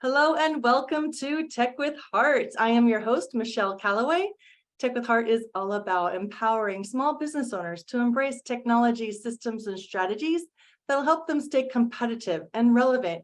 Hello and welcome to Tech with Heart. I am your host, Michelle Calloway. Tech with Heart is all about empowering small business owners to embrace technology, systems, and strategies that will help them stay competitive and relevant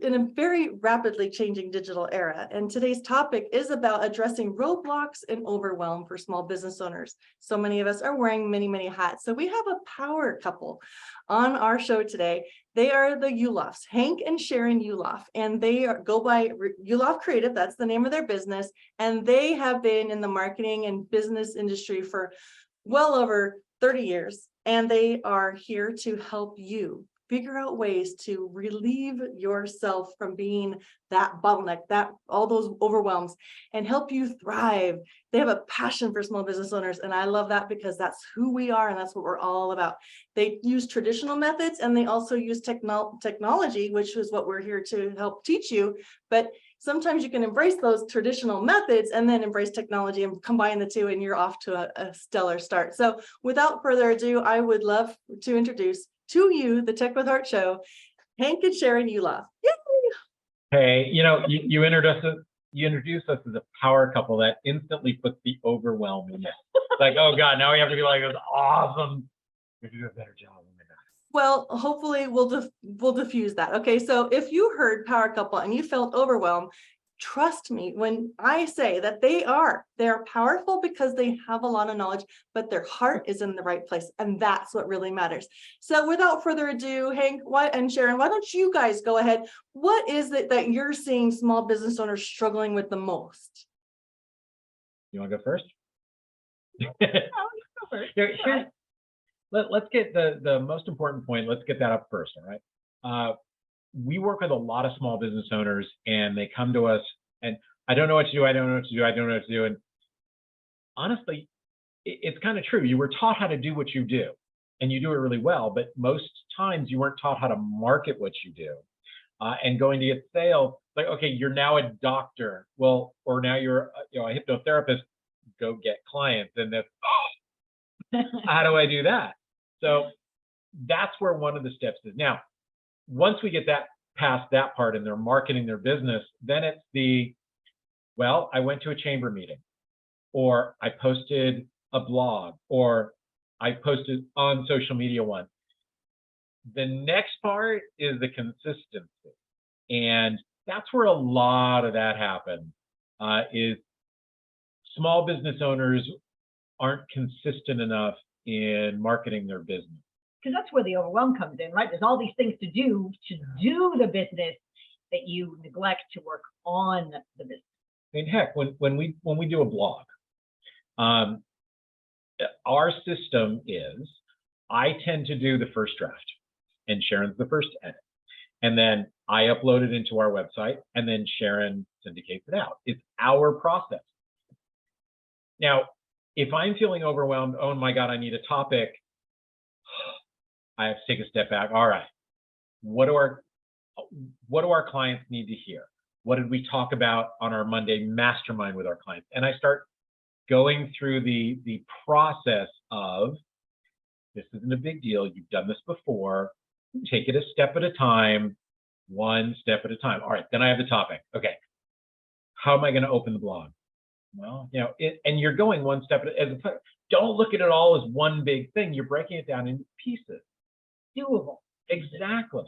in a very rapidly changing digital era. And today's topic is about addressing roadblocks and overwhelm for small business owners. So many of us are wearing many hats. So we have a power couple on our show today. They are the Yuloffs, Hank and Sharyn Yuloff, and they go by Yuloff Creative. That's the name of their business. And they have been in the marketing and business industry for well over 30 years. And they are here to help you figure out ways to relieve yourself from being that bottleneck, that all those overwhelms, and help you thrive. They have a passion for small business owners, and I love that because that's who we are and that's what we're all about. They use traditional methods and they also use technology, which is what we're here to help teach you. But sometimes you can embrace those traditional methods and then embrace technology and combine the two, and you're off to a stellar start. So without further ado, I would love to introduce to you the Tech with Heart show, Hank and Sharyn Yuloff. Yay! Hey, you introduced us as a power couple that instantly puts the overwhelm in it. Like, oh God, now we have to be like, it's awesome. We do a better job. Oh my God. Well, hopefully we'll diffuse that. Okay, so if you heard power couple and you felt overwhelmed, trust me when I say that they're powerful because they have a lot of knowledge, but their heart is in the right place, and that's what really matters. So without further ado, Hank and Sharyn, why don't you guys go ahead? What is it that you're seeing small business owners struggling with the most? You want to go first? No, you go first. Let's get the most important point. Let's get that up first, all right? We work with a lot of small business owners, and they come to us and I don't know what to do. I don't know what to do. I don't know what to do. And honestly, it's kind of true. You were taught how to do what you do, and you do it really well. But most times you weren't taught how to market what you do. And going to get sales, like, okay, you're now a doctor. Well, or now you're a hypnotherapist. Go get clients. And that's, how do I do that? So that's where one of the steps is. Now, once we get that past that part and they're marketing their business, then it's well, I went to a chamber meeting, or I posted a blog, or I posted on social media once. The next part is the consistency. And that's where a lot of that happens, is small business owners aren't consistent enough in marketing their business. Because that's where the overwhelm comes in, right? There's all these things to do the business that you neglect to work on the business. I mean, heck, when we do a blog, our system is I tend to do the first draft, and Sharyn's the first edit, and then I upload it into our website, and then Sharyn syndicates it out. It's our process. Now, if I'm feeling overwhelmed, oh my God, I need a topic, I have to take a step back. All right, what do our clients need to hear? What did we talk about on our Monday mastermind with our clients? And I start going through the process of, this isn't a big deal. You've done this before. Take it a step at a time, one step at a time. All right, then I have the topic. Okay, how am I going to open the blog? Well, and you're going one step at a time. Don't look at it all as one big thing. You're breaking it down into pieces. Doable. Exactly.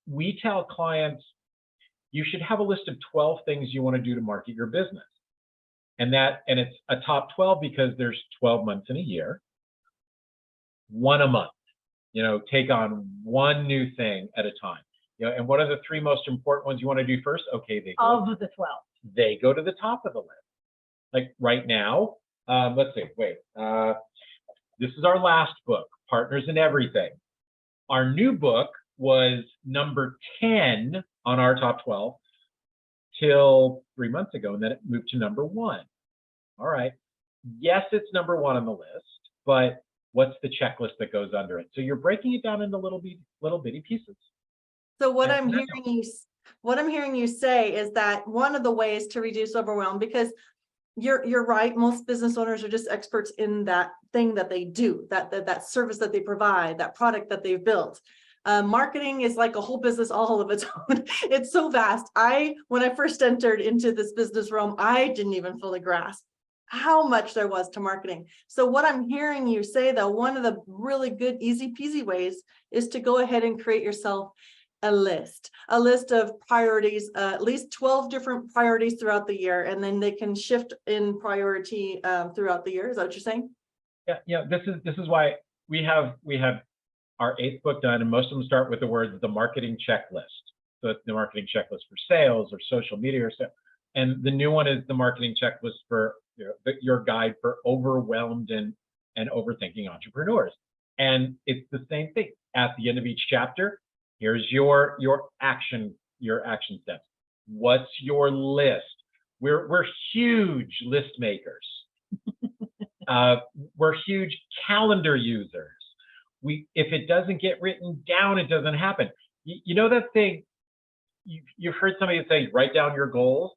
We tell clients you should have a list of 12 things you want to do to market your business. And it's a top 12 because there's 12 months in a year. One a month. Take on one new thing at a time. And what are the 3 most important ones you want to do first? Okay, they go of the 12. They go to the top of the list. Like right now, let's see, wait. This is our last book, Partners in Everything. Our new book was number 10 on our top 12 till 3 months ago, and then it moved to number 1. All right. Yes, it's number one on the list, but what's the checklist that goes under it? So you're breaking it down into little bitty pieces. So what And I'm hearing you say is that one of the ways to reduce overwhelm, because you're right, most business owners are just experts in that thing that they do, that service that they provide, that product that they've built. Marketing is like a whole business all of its own. It's so vast. When I first entered into this business realm, I didn't even fully grasp how much there was to marketing. So what I'm hearing you say, though, one of the really good, easy peasy ways is to go ahead and create yourself a list of priorities, at least 12 different priorities throughout the year, and then they can shift in priority throughout the year. Is that what you're saying? Yeah. This is why we have our 8th book done, and most of them start with the words the marketing checklist. So it's the marketing checklist for sales or social media or so. And the new one is the marketing checklist for your guide for overwhelmed and overthinking entrepreneurs. And it's the same thing. At the end of each chapter, here's your action steps. What's your list? We're huge list makers. We're huge calendar users. If it doesn't get written down, it doesn't happen. You know that thing, you've heard somebody say, write down your goals.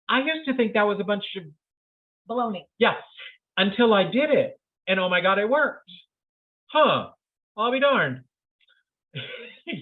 I used to think that was a bunch of baloney. Yes, until I did it. And oh my God, it worked. I'll be darned.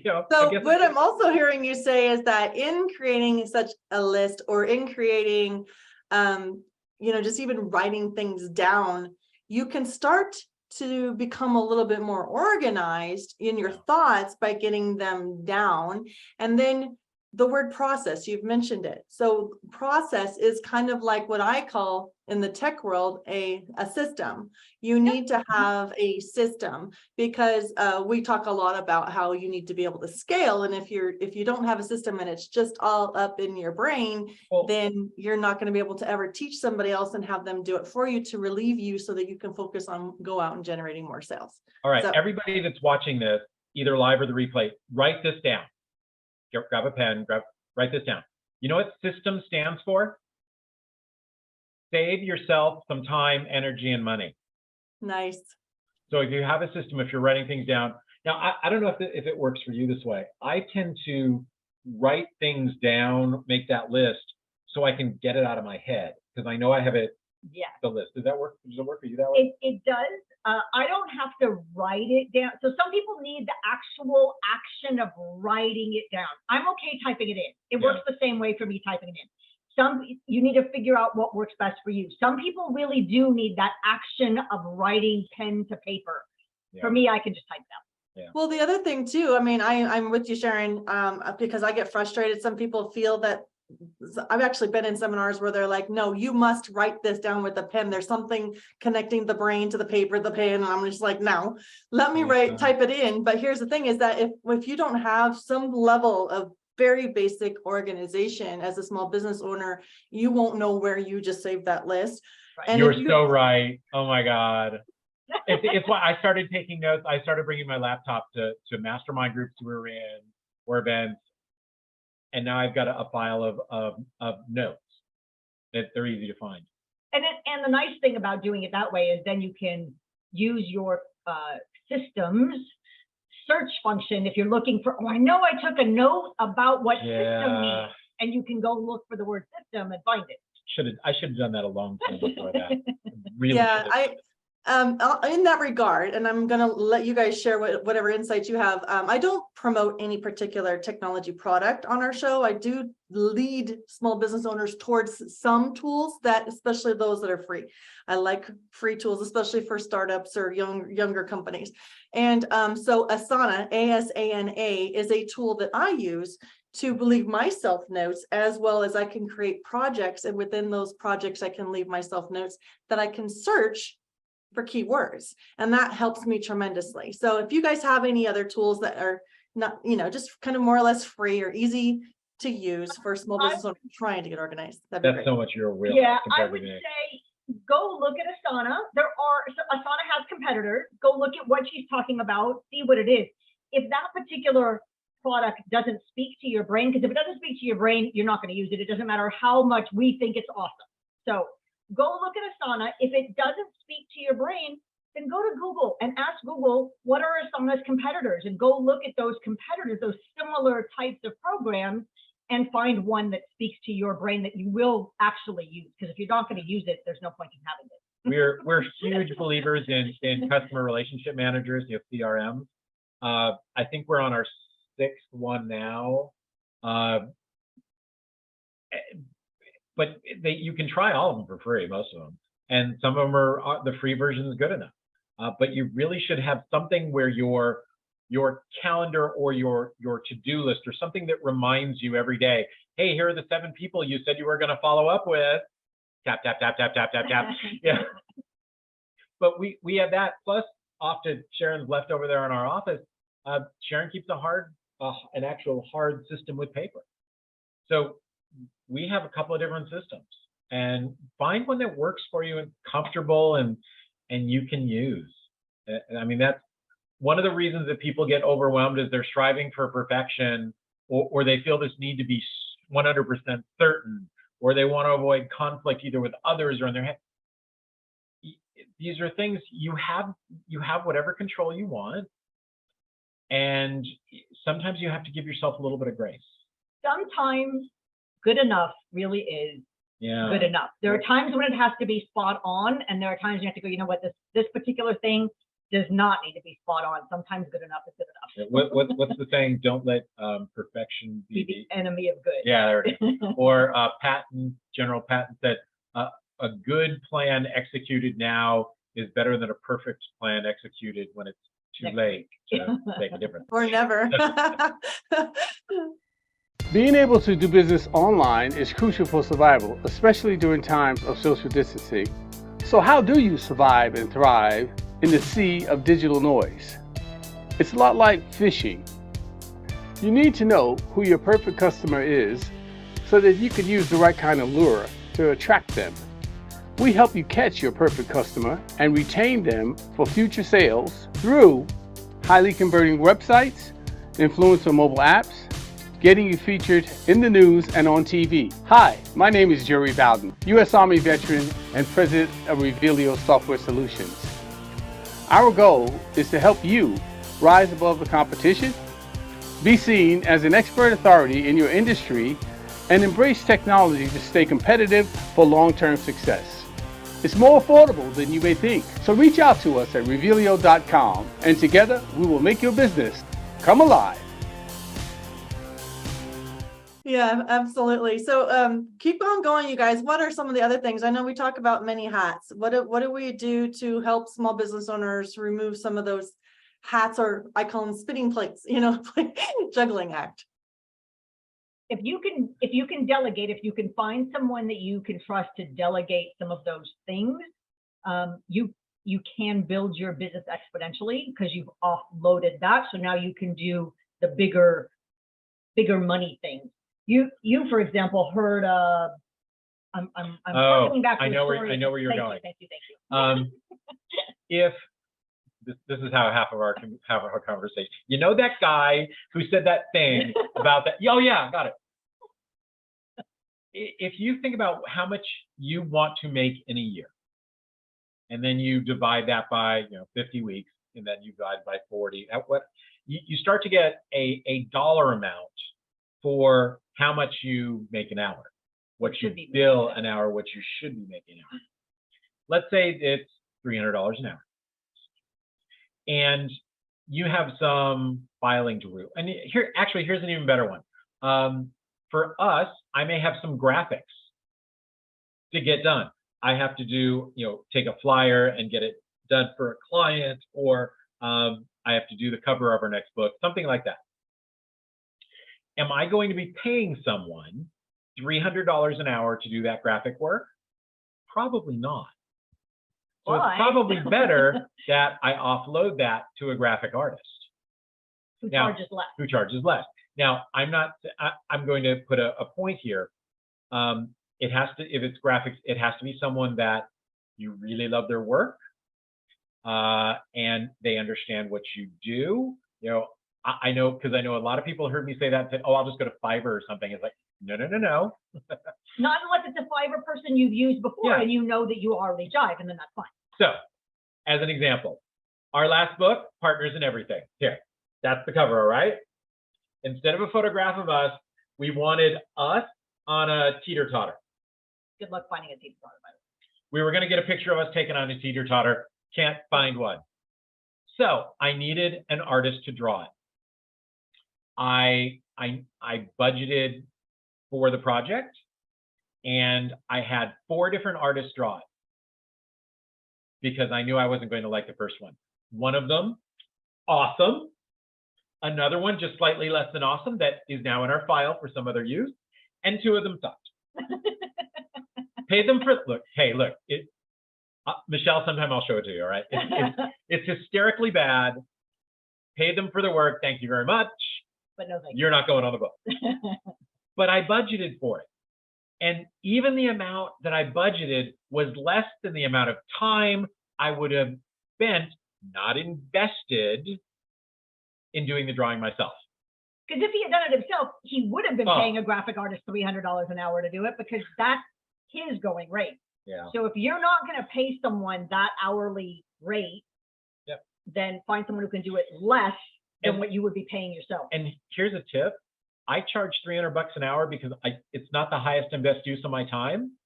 So what I'm also hearing you say is that in creating such a list, or in creating, just even writing things down, you can start to become a little bit more organized in your thoughts by getting them down. And then the word process, you've mentioned it. So process is kind of like what I call in the tech world a system. You need to have a system, because we talk a lot about how you need to be able to scale. And if you don't have a system and it's just all up in your brain, then you're not going to be able to ever teach somebody else and have them do it for you to relieve you so that you can focus on go out and generating more sales. All right, so, everybody that's watching this, either live or the replay, write this down. Grab a pen, write this down. You know what system stands for? Save yourself some time, energy, and money. Nice. So if you have a system, if you're writing things down, now I don't know if it works for you this way. I tend to write things down, make that list, so I can get it out of my head, because I know I have it. Yeah. The list. Does that work? Does it work for you that way? It does. I don't have to write it down. So some people need the actual action of writing it down. I'm okay typing it in. It works the same way for me typing it in. You need to figure out what works best for you. Some people really do need that action of writing pen to paper. For me, I can just type it out. Well, the other thing too, I mean, I'm with you, Sharyn, because I get frustrated. Some people feel that I've actually been in seminars where they're like, no, you must write this down with a pen. There's something connecting the brain to the paper, the pen. And I'm just like, no, let me type it in. But here's the thing is that if you don't have some level of very basic organization as a small business owner, you won't know where you just saved that list. Right. And You're so right. Oh my God. It's why I started taking notes. I started bringing my laptop to mastermind groups we were in, or events. And now I've got a file of notes that they're easy to find. And the nice thing about doing it that way is then you can use your systems search function if you're looking for, I know I took a note about what system means, and you can go look for the word system and find it. I should have done that a long time before that. Really in that regard, and I'm going to let you guys share whatever insights you have. I don't promote any particular technology product on our show. I do lead small business owners towards some tools, that especially those that are free. I like free tools, especially for startups or younger companies. And so Asana, A-S-A-N-A, is a tool that I use to leave myself notes, as well as I can create projects. And within those projects, I can leave myself notes that I can search for keywords, and that helps me tremendously. So if you guys have any other tools that are not, just kind of more or less free or easy to use for small business owners trying to get organized, that'd be great. So much your wheel. Yeah, I would say go look at Asana. Asana has competitors. Go look at what she's talking about, see what it is. If that particular product doesn't speak to your brain, because if it doesn't speak to your brain, you're not going to use it. It doesn't matter how much we think it's awesome. So go look at Asana. If it doesn't speak to your brain, then go to Google and ask Google, what are Asana's competitors? And go look at those competitors, those similar types of programs, and find one that speaks to your brain that you will actually use. Because if you're not going to use it, there's no point in having it. We're huge believers in customer relationship managers, CRMs. I think we're on our 6th one now. But you can try all of them for free, most of them, and some of them are the free version is good enough. But you really should have something where your calendar or your to-do list or something that reminds you every day, hey, here are the 7 people you said you were going to follow up with. Tap, tap, tap, tap, tap, tap, tap. Yeah. But we have that. Plus, off to Sharyn's left over there in our office, Sharyn keeps an actual hard system with paper. So we have a couple of different systems, and find one that works for you and comfortable and you can use. I mean, that's one of the reasons that people get overwhelmed is they're striving for perfection, or they feel this need to be 100% certain, or they want to avoid conflict either with others or in their head. These are things you have whatever control you want, and sometimes you have to give yourself a little bit of grace. Sometimes good enough really is good enough. There are times when it has to be spot on, and there are times you have to go, you know what, this particular thing does not need to be spot on. Sometimes good enough is good enough. What's the saying? Don't let perfection be the enemy of good. Yeah, there it is. Or General Patton said, a good plan executed now is better than a perfect plan executed when it's too late to make a difference. Or never. Being able to do business online is crucial for survival, especially during times of social distancing. So how do you survive and thrive in the sea of digital noise? It's a lot like fishing. You need to know who your perfect customer is so that you can use the right kind of lure to attract them. We help you catch your perfect customer and retain them for future sales through highly converting websites, influencer mobile apps, getting you featured in the news and on TV. Hi, my name is Jerry Bowden, U.S. Army veteran and president of Revealio Software Solutions. Our goal is to help you rise above the competition, be seen as an expert authority in your industry, and embrace technology to stay competitive for long-term success. It's more affordable than you may think. So reach out to us at Revealio.com, and together we will make your business come alive. Yeah, absolutely. So keep on going, you guys. What are some of the other things? I know we talk about many hats. What do we do to help small business owners remove some of those hats, or I call them spinning plates, juggling act? If you can delegate, if you can find someone that you can trust to delegate some of those things, you can build your business exponentially because you've offloaded that. So now you can do the bigger money things. You for example heard I'm harking back to I know story. where you're going. Thank you. If this is how half of our conversation. You know that guy who said that thing about that? Oh yeah, got it. If you think about how much you want to make in a year, and then you divide that by 50 weeks, and then you divide by 40, you start to get a dollar amount for how much you make an hour, what you bill an hour, what you should be making an hour. Let's say it's $300 an hour, and you have some filing to do. And here's an even better one. For us, I may have some graphics to get done. I have to do, take a flyer and get it done for a client, or I have to do the cover of our next book, something like that. Am I going to be paying someone $300 an hour to do that graphic work? Probably not. So it's probably better that I offload that to a graphic artist who charges less. Now, I'm going to put a point here. It has to, if it's graphics, it has to be someone that you really love their work, and they understand what you do. I know, because I know a lot of people heard me say that, said, oh, I'll just go to Fiverr or something. It's like, no, no, no, no. Not unless it's a Fiverr person you've used before Yeah. and you know that you already jive, and then that's fine. So, as an example, our last book, Partners in Everything. Here, that's the cover, all right? Instead of a photograph of us, we wanted us on a teeter-totter. Good luck finding a team partner, by the way. We were going to get a picture of us taken on a teeter-totter. Can't find one. So I needed an artist to draw it. I budgeted for the project, and I had 4 different artists draw it because I knew I wasn't going to like the first one. One of them, awesome. Another one, just slightly less than awesome, that is now in our file for some other use. And 2 of them sucked. Pay them for, look, hey, look, Michelle, sometime I'll show it to you, all right? It's hysterically bad. Pay them for the work, thank you very much. But no thank you. You're not going on the book. But I budgeted for it. And even the amount that I budgeted was less than the amount of time I would have spent, not invested, in doing the drawing myself. Because if he had done it himself, he would have been paying a graphic artist $300 an hour to do it, because that's his going rate. Yeah. So if you're not going to pay someone that hourly rate, Yep. then find someone who can do it less than And- what you would be paying yourself. And here's a tip. I charge $300 an hour because it's not the highest and best use of my time.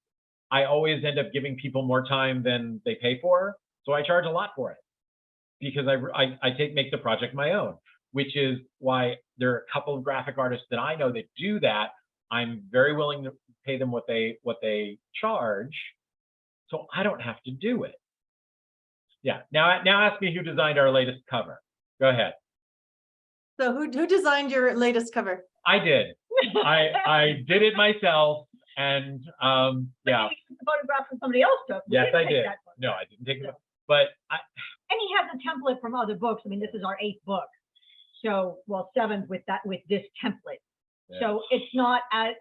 I always end up giving people more time than they pay for. So I charge a lot for it because I make the project my own, which is why there are a couple of graphic artists that I know that do that. I'm very willing to pay them what they charge, so I don't have to do it. Yeah. Now ask me who designed our latest cover. Go ahead. So who designed your latest cover? I did. I did it myself, and yeah. Maybe it's a photograph from somebody else took. We Yes, didn't I take did. that one. No, I didn't take it. But And he has a template from other books. I mean, this is our 8th book. So, well, 7th with this template. yeah. So it's not as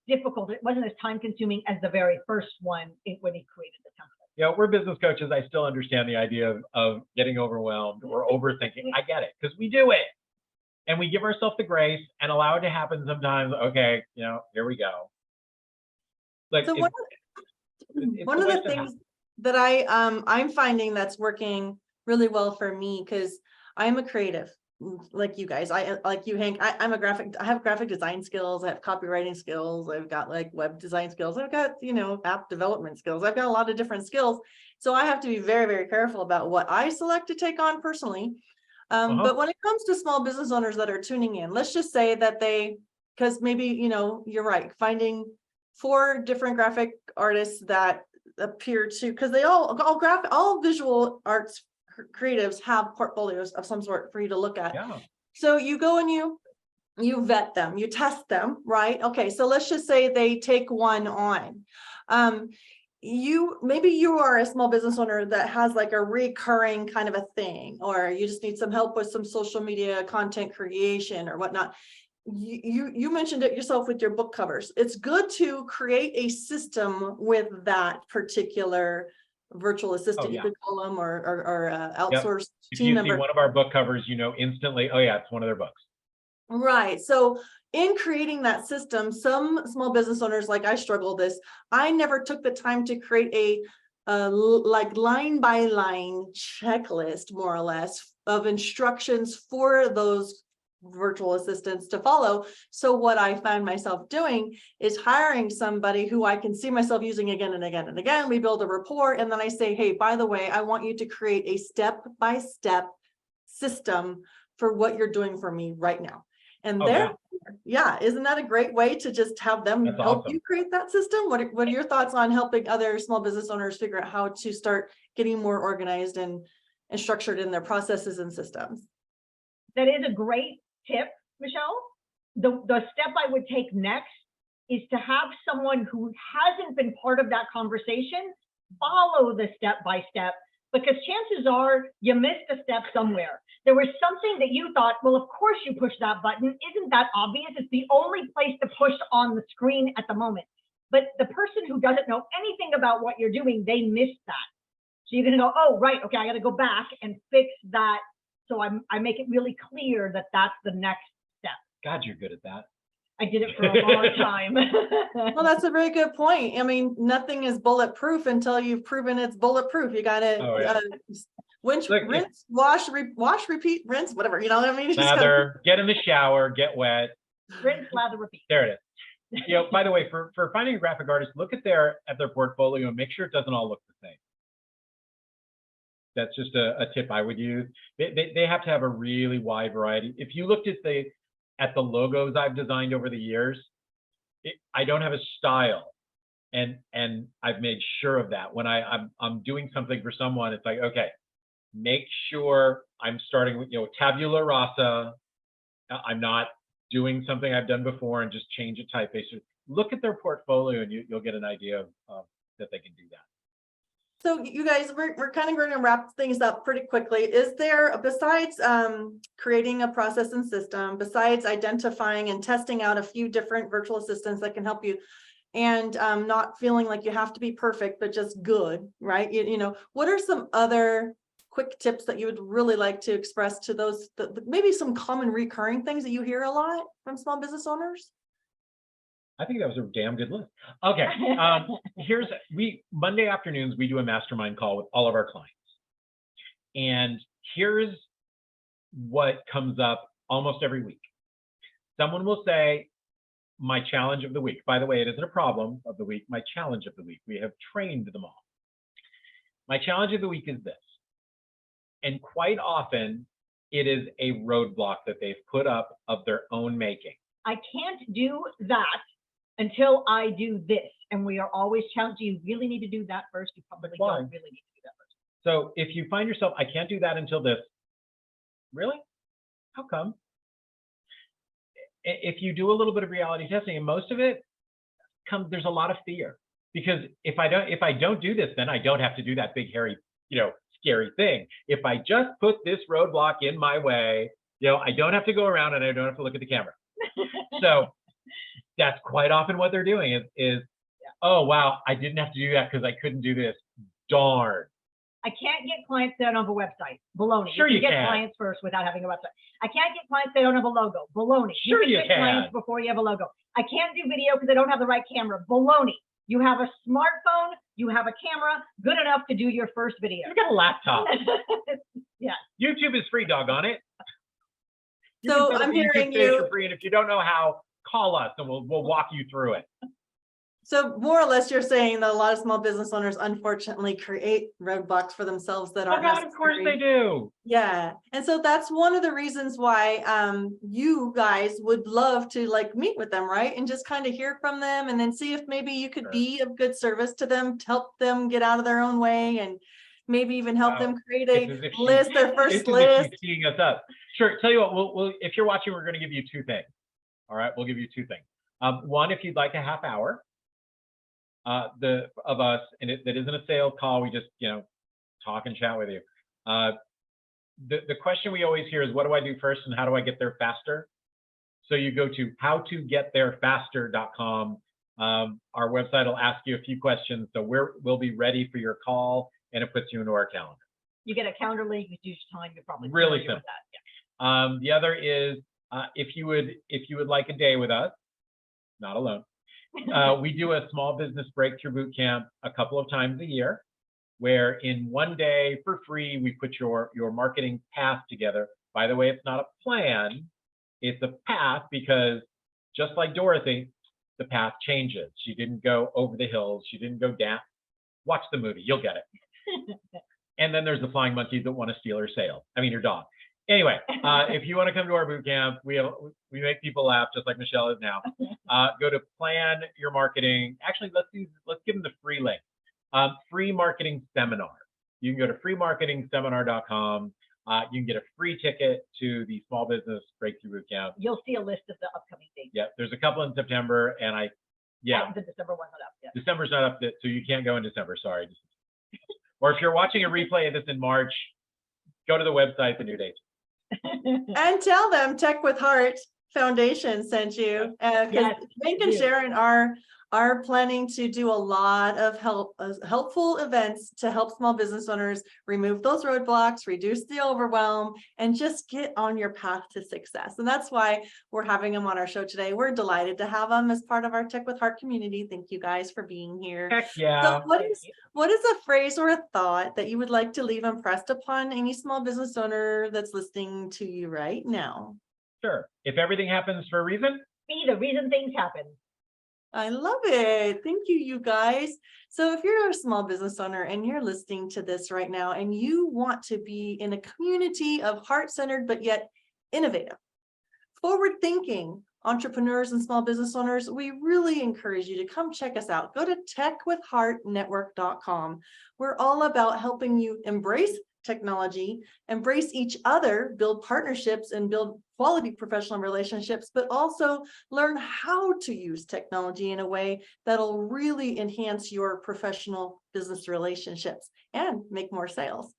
difficult. It wasn't as time consuming as the very first one when he created the template. Yeah, we're business coaches. I still understand the idea of getting overwhelmed or overthinking. I get it, because we do it. And we give ourselves the grace and allow it to happen sometimes. Okay, here we go. Like, So one of the things that I'm finding that's working really well for me, because I'm a creative like you guys. I like you, Hank. I have graphic design skills. I have copywriting skills. I've got like web design skills. I've got, app development skills. I've got a lot of different skills. So I have to be very, very careful about what I select to take on personally. But when it comes to small business owners that are tuning in, let's just say that because maybe, you're right, finding 4 different graphic artists that appear to, because they all visual arts creatives have portfolios of some sort for you to look at. Yeah. So you go and you vet them, you test them, right? Okay, so let's just say they take one on. Maybe you are a small business owner that has like a recurring kind of a thing, or you just need some help with some social media content creation or whatnot. You mentioned it yourself with your book covers. It's good to create a system with that particular virtual assistant, yeah. you could call them, or outsourced If team you member. see one of our book covers, instantly, oh yeah, it's one of their books. Right. So in creating that system, some small business owners, like I struggle this, I never took the time to create a like line by line checklist, more or less, of instructions for those virtual assistants to follow. So what I found myself doing is hiring somebody who I can see myself using again and again and again. We build a rapport, and then I say, hey, by the way, I want you to create a step-by-step system for what you're doing for me right now. And isn't that a great way to just have them help you create that system? What are your thoughts on helping other small business owners figure out how to start getting more organized and structured in their processes and systems? That is a great tip, Michelle. The step I would take next is to have someone who hasn't been part of that conversation follow the step-by-step, because chances are you missed a step somewhere. There was something that you thought, well, of course you push that button. Isn't that obvious? It's the only place to push on the screen at the moment. But the person who doesn't know anything about what you're doing, they missed that. So you're going to go, oh, right, okay, I got to go back and fix that. So I make it really clear that that's the next step. God, you're good at that. I did it for a long time. Well, that's a very good point. I mean, nothing is bulletproof until you've proven it's bulletproof. You got to rinse, wash, repeat, rinse, whatever. You know what I mean? Lather, get in the shower, get wet. Rinse, lather, repeat. There it is. You know, by the way, for finding a graphic artist, look at their portfolio and make sure it doesn't all look the same. That's just a tip I would use. They have to have a really wide variety. If you looked at the logos I've designed over the years, I don't have a style, and I've made sure of that. When I'm doing something for someone, it's like, okay, make sure I'm starting with, you know, tabula rasa. I'm not doing something I've done before and just change a typeface. Look at their portfolio and you'll get an idea of that they can do that. So you guys, we're kind of going to wrap things up pretty quickly. Is there, besides creating a process and system, besides identifying and testing out a few different virtual assistants that can help you, and not feeling like you have to be perfect, but just good, right? You know, what are some other quick tips that you would really like to express to those, maybe some common recurring things that you hear a lot from small business owners? I think that was a damn good list. Okay, Monday afternoons, we do a mastermind call with all of our clients. And here's what comes up almost every week. Someone will say, my challenge of the week. By the way, it isn't a problem of the week, my challenge of the week. We have trained them all. My challenge of the week is this. And quite often, it is a roadblock that they've put up of their own making. I can't do that until I do this. And we are always challenging, you really need to do that first. You probably don't really need to do that first. So if you find yourself, I can't do that until this, really? How come? If you do a little bit of reality testing, and most of it there's a lot of fear, because if I don't do this, then I don't have to do that big, hairy, scary thing. If I just put this roadblock in my way, I don't have to go around and I don't have to look at the camera. So that's quite often what they're doing is, oh, wow, I didn't have to do that because I couldn't do this. Darn. I can't get clients that don't have a website. Baloney. Sure, you get can. Clients first without having a website. I can't get clients that don't have a logo. Baloney. Sure, you get can. Clients before you have a logo. I can't do video because I don't have the right camera. Baloney. You have a smartphone. You have a camera good enough to do your first video. You got a laptop. Yeah. YouTube is free, doggone it. So I'm hearing you. For free, and if you don't know how, call us and we'll walk you through it. So more or less, you're saying that a lot of small business owners unfortunately create roadblocks for themselves that aren't necessary. Of course they do. Yeah, and so that's one of the reasons why you guys would love to meet with them, right? And just kind of hear from them, and then see if maybe you could be of good service to them, to help them get out of their own way, and maybe even help them create a list, their first list. Teeing us up. Sure. Tell you what, we'll if you're watching, we're going to give you two things. All right, we'll give you two things. One, if you'd like a half hour of us, and that isn't a sales call, we just talk and chat with you. The question we always hear is, what do I do first and how do I get there faster? So you go to howtogettherefaster.com. Our website will ask you a few questions, so we'll be ready for your call, and it puts you into our calendar. You get a calendar link, you choose time, you're probably really simple. With that. Yeah. The other is if you would like a day with us, not alone. We do a small business breakthrough boot camp a couple of times a year, where in one day for free, we put your marketing path together. By the way, it's not a plan, it's a path, because just like Dorothy, the path changes. She didn't go over the hills, she didn't go down. Watch the movie, you'll get it. And then there's the flying monkeys that want to steal your dog. Anyway, if you want to come to our boot camp, we make people laugh just like Michelle is now. Go to Plan Your Marketing. Actually, let's give them the free link. Free marketing seminar. You can go to freemarketingseminar.com. You can get a free ticket to the Small Business Breakthrough Boot Camp. You'll see a list of the upcoming dates. Yeah, there's a couple in September, and the December one's not up yet. December's not up yet, so you can't go in December. Sorry. Or if you're watching a replay of this in March, go to the website, the new dates. And tell them Tech with Heart Foundation sent you, because Mink and Sharyn are are planning to do a lot of helpful events to help small business owners remove those roadblocks, reduce the overwhelm, and just get on your path to success. And that's why we're having them on our show today. We're delighted to have them as part of our Tech with Heart community. Thank you guys for being here. Heck yeah. So what is a phrase or a thought that you would like to leave impressed upon any small business owner that's listening to you right now? Sure. If everything happens for a reason, Be the reason things happen. I love it. Thank you, you guys. So if you're a small business owner and you're listening to this right now and you want to be in a community of heart-centered, but yet innovative, forward-thinking entrepreneurs and small business owners, we really encourage you to come check us out. Go to techwithheartnetwork.com. We're all about helping you embrace technology, embrace each other, build partnerships, and build quality professional relationships, but also learn how to use technology in a way that'll really enhance your professional business relationships and make more sales.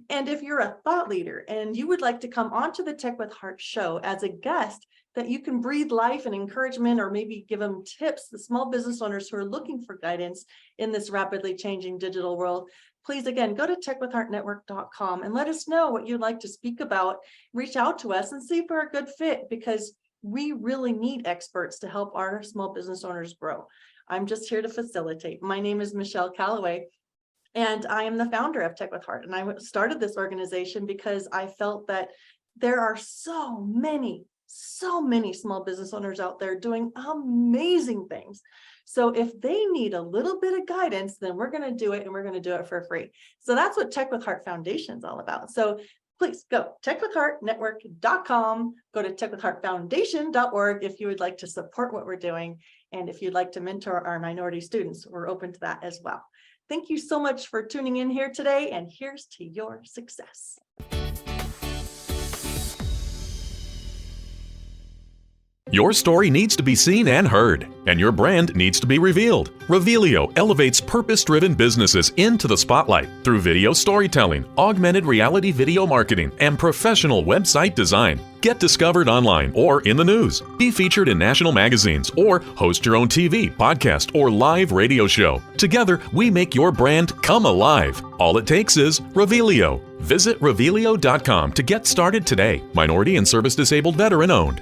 And if you're a thought leader and you would like to come onto the Tech with Heart show as a guest, that you can breathe life and encouragement, or maybe give them tips, the small business owners who are looking for guidance in this rapidly changing digital world, please, again, go to techwithheartnetwork.com and let us know what you'd like to speak about. Reach out to us and see if we're a good fit, because we really need experts to help our small business owners grow. I'm just here to facilitate. My name is Michelle Calloway, and I am the founder of Tech with Heart. And I started this organization because I felt that there are so many small business owners out there doing amazing things. So if they need a little bit of guidance, then we're going to do it, and we're going to do it for free. So that's what Tech with Heart Foundation is all about. So please go techwithheartnetwork.com, go to techwithheartfoundation.org if you would like to support what we're doing. And if you'd like to mentor our minority students, we're open to that as well. Thank you so much for tuning in here today, and here's to your success. Your story needs to be seen and heard, and your brand needs to be revealed. Revealio elevates purpose-driven businesses into the spotlight through video storytelling, augmented reality video marketing, and professional website design. Get discovered online or in the news. Be featured in national magazines, or host your own TV, podcast, or live radio show. Together, we make your brand come alive. All it takes is Revealio. Visit Revealio.com to get started today. Minority and service disabled veteran owned.